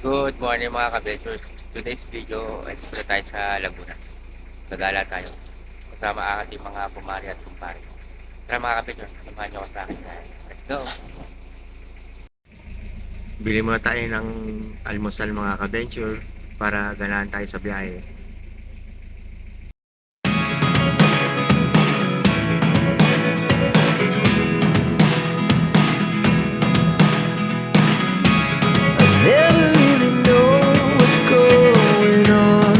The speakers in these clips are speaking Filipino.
Good morning mga ka-ventures. Today's video, explore tayo sa Laguna. Gagala tayo. Kasama ang ating mga kumari at kumpare. Tara mga ka-ventures, samahan niyo ako sa akin. Let's go! Bili muna tayo ng almusal mga ka-venture para ganahan tayo sa biyahe. Never really know what's going on.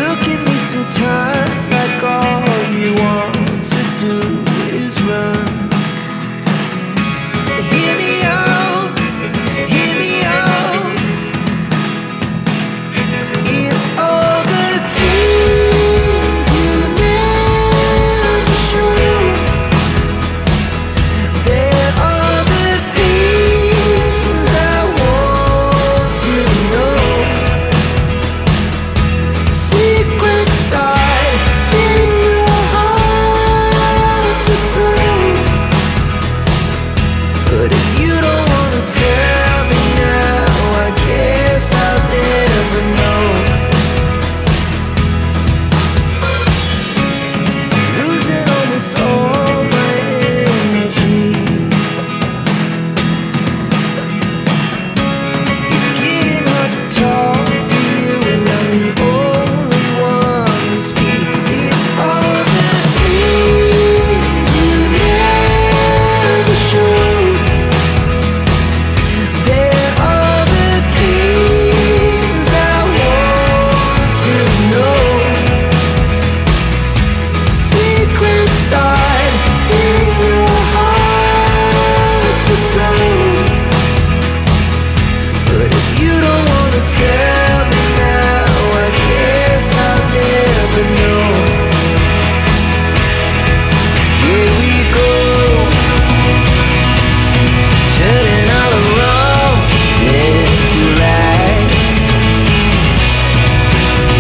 Look at me sometimes like all you want to do is run. Hear me out, hear me out. It's all the things you never show. There are the things I want to know. Secrets start in your heart so slow. But if you don't wanna tell me now, I guess I'll never know. Losing almost all my energy. It's getting hard to talk to you, and I'm the only one who speaks. It's all the things you never show. There are the things I want to know. Secrets start in your heart so slow. But if you don't wanna tell me now, I guess I'll never know. Here we go, turning all the wrongs into rights.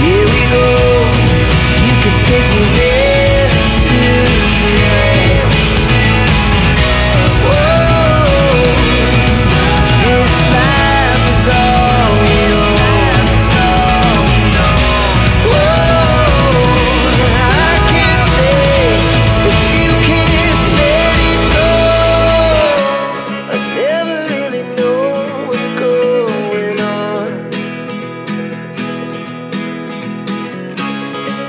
Here we go, you can take me there tonight. Whoa, this life is all we know. Whoa, I can't stay if you can't let it go. I never really know what's going on.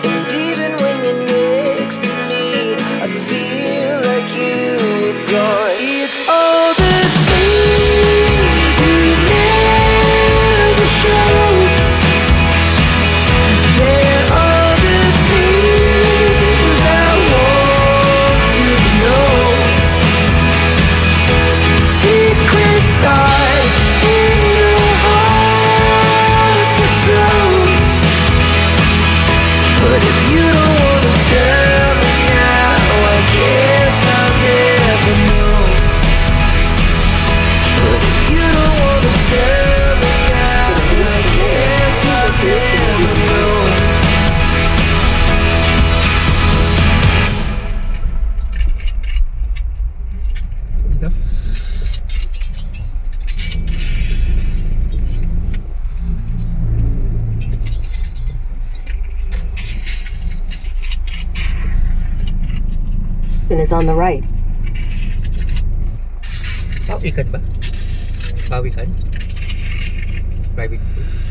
And even when you're next to me, I feel like you were gone. It's all the things you never show. There are the things I want to know. Secrets start in your heart so slow. But if you don't wanna tell me now, I guess I'll never know. But if you don't wanna tell me now, I guess I'll never know. Dito? and is on the right. Pawikan ba? Pawikan? Private place?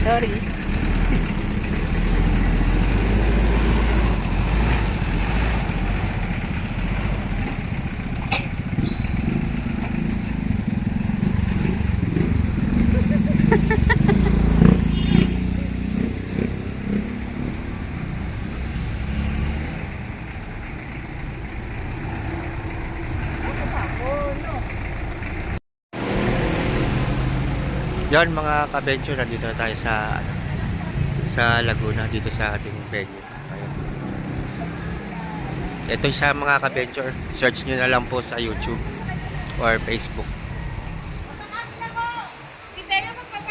Sorry. Yan mga ka-venture, nandito na tayo sa Laguna, dito sa ating venue. Ayan. Ito sa mga ka-venture, search nyo na lang po sa YouTube or Facebook. Si Teo magpapagawa.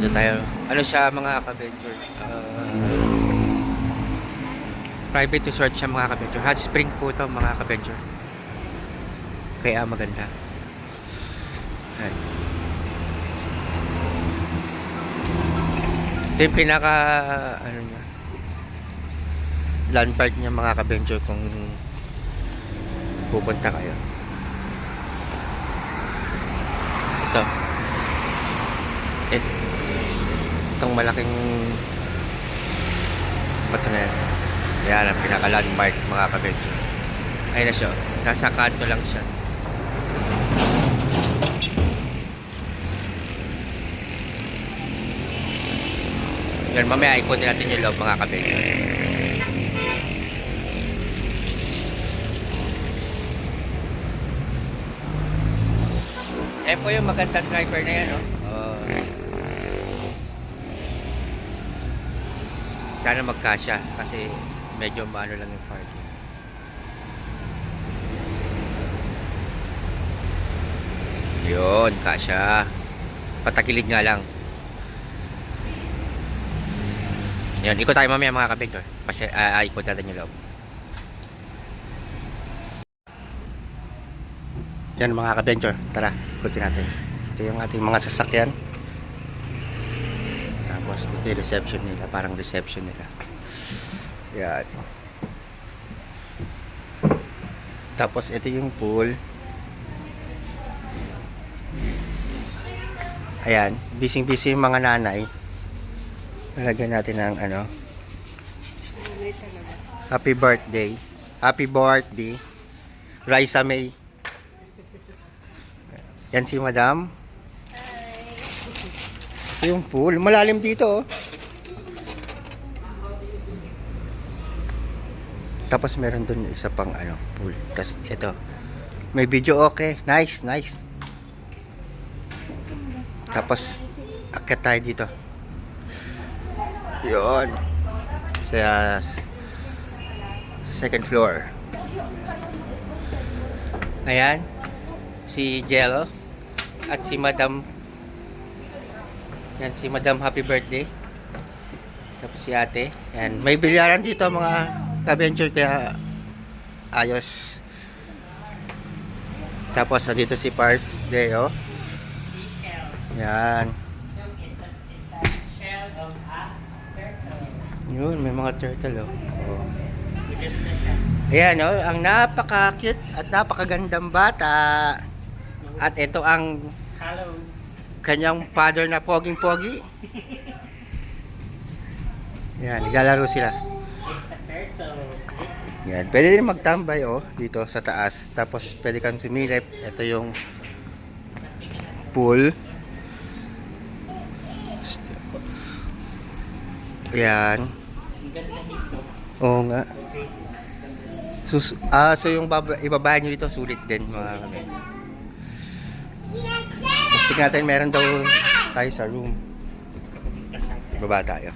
Dito tayo. Ano siya mga ka-venture? Private resort siya mga ka-venture. Hot spring po ito mga ka-venture. Kaya maganda. Ayan. Ito yung pinaka ano niya, landmark niya mga ka-venture kung pupunta kayo. Ito. Itong malaking bato na yan. Yan ang pinaka landmark mga ka-venture. Ayun na siya. Nasa kanto lang siya. Yan, mamaya ikutin natin yung loob mga ka-venture. Eh po yung magandang driver na yan, oh. Sana magkasya kasi medyo maano lang yung parking. Yun, kasya. Patagilid nga lang. Yan, ikot tayo mamaya mga ka-venture. Ikot natin yung loob. Yan mga ka-venture, tara, ikutin natin. Ito yung ating mga sasakyan. Tapos ito yung reception nila, parang reception nila. Yan. Tapos ito yung pool. Ayan, busy-busy yung mga nanay. Lalagyan natin ng ano, happy birthday. Happy birthday Raisa May. Yan si Madam. Ito yung pool. Malalim dito, oh. Tapos meron dun isa pang ano, pool. Tapos ito. May video, okay. Nice, nice. Tapos akyat tayo dito. Yun. Sa second floor. Ayan. Si Jello. At si Madam. Yan si Madam, happy birthday. Tapos si ate. Yan. May bilyaran dito mga ka-venture kaya ayos. Tapos dito si Pars Deo. Yan. Yun, may mga turtle, oh. Ayan, oh, ang napaka-cute at napakagandang bata. At ito ang kanyang father na poging-pogi. Yan, naglalaro sila. Yan, pwede din magtambay, oh, dito sa taas. Tapos pwede kang sumilip. Ito yung pool. Yan. Oo nga. So yung ibaba nyo dito sulit din mga kami. Tapos tignan natin, meron daw tayo sa room. Baba tayo.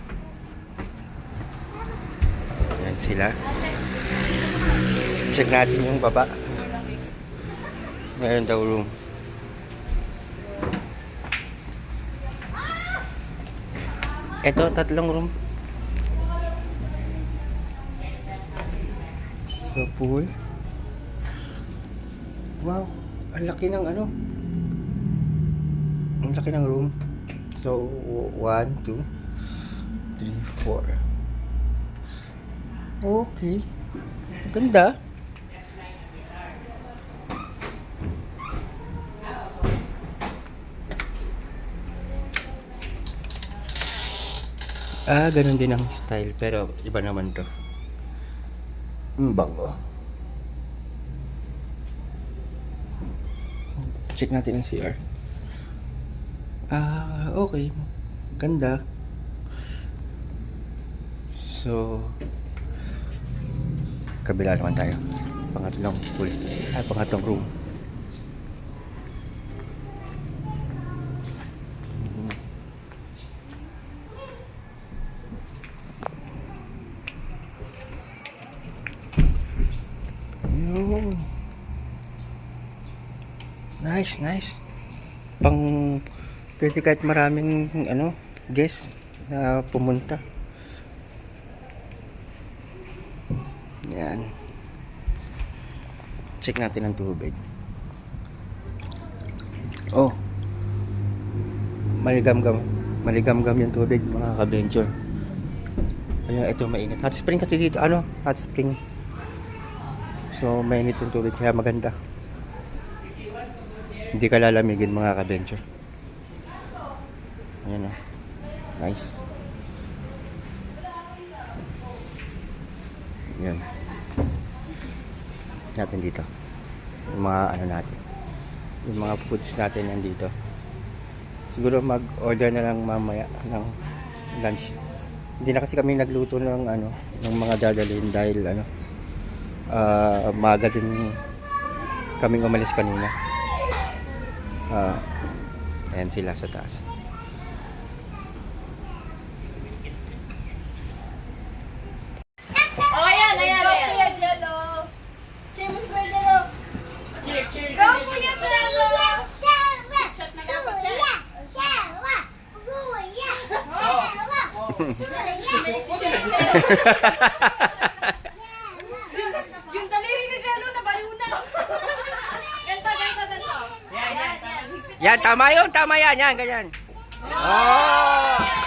Yan sila. Check natin yung baba. Meron daw room. Ito, tatlong room. Sa pool. Wow, ang laki ng ano. Ang laki ng room. So, 1, 2, 3, 4. Okay. Ganda. Ganun din ang style pero iba naman to. Bango. Check natin ang CR. Okay. Ganda. So, kabila naman tayo. Pangatlong pool. Pangatlong room. Nice, nice. Pwede kahit maraming ano, guest na pumunta. Yan. Check natin ang tubig. Oh. Maligam-gam yung tubig, mga ka-venture. Ayun, ito mainit. Hot spring kasi dito, hot spring. So, mainit yung tubig, kaya maganda. Hindi ka lalamigin, mga ka-venture. Ayan, oh. Nice. Yan. Natin dito. Yung mga natin. Yung mga foods natin yan dito. Siguro mag-order na lang mamaya ng lunch. Hindi na kasi kami nagluto ng ng mga dadalhin dahil maaga din kaming umalis kanina. Ayan sila sa taas. Oh, ayan, ayan, ayan. Go, Kuya Jello. Cheer mo si Kuya Jello. Cheer. Go, Kuya Jello. Chat na dapat yan. Yung daliri ni Jello, nabaliw na. Ganto. Yan. Yan, tama yun. Tama yan. Yan, ganyan. Oh!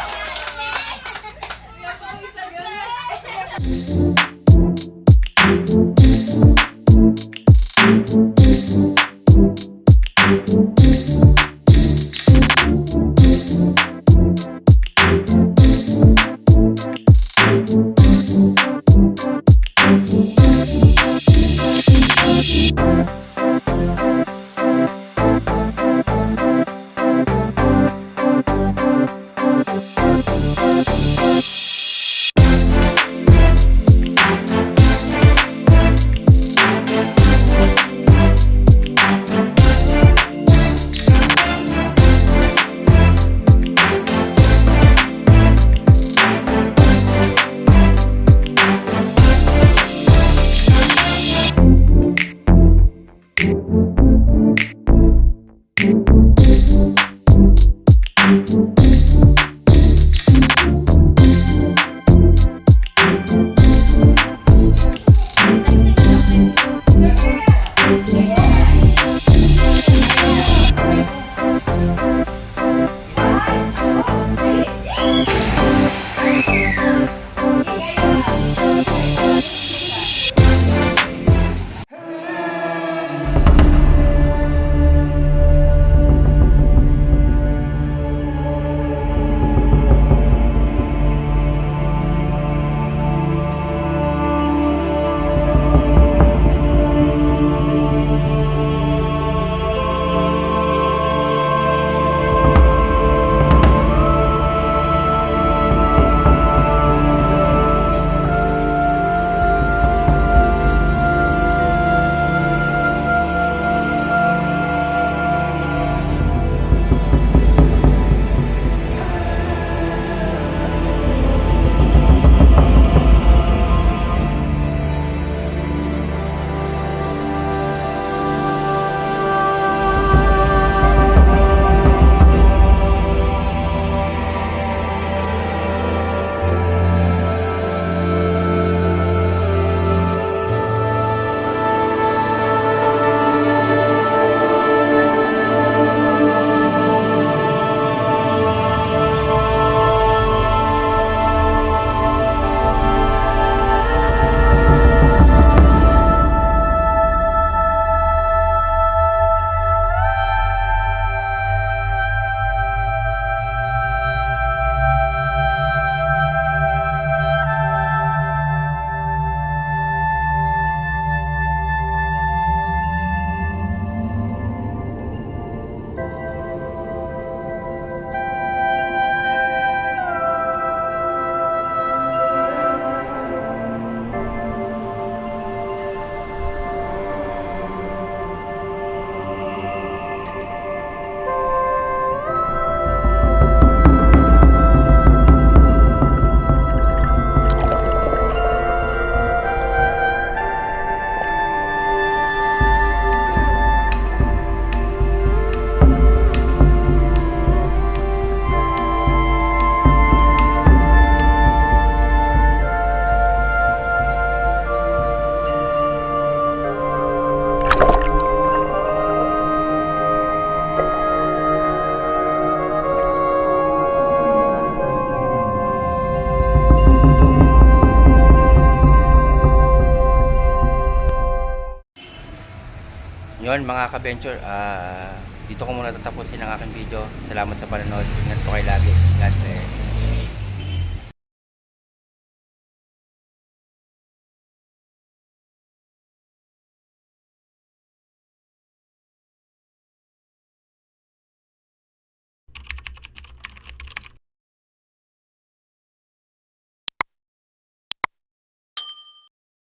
Yun mga ka-venture, dito ko muna tatapusin ang aking video. Salamat sa panonood. Ingat po kayo lagi. God bless.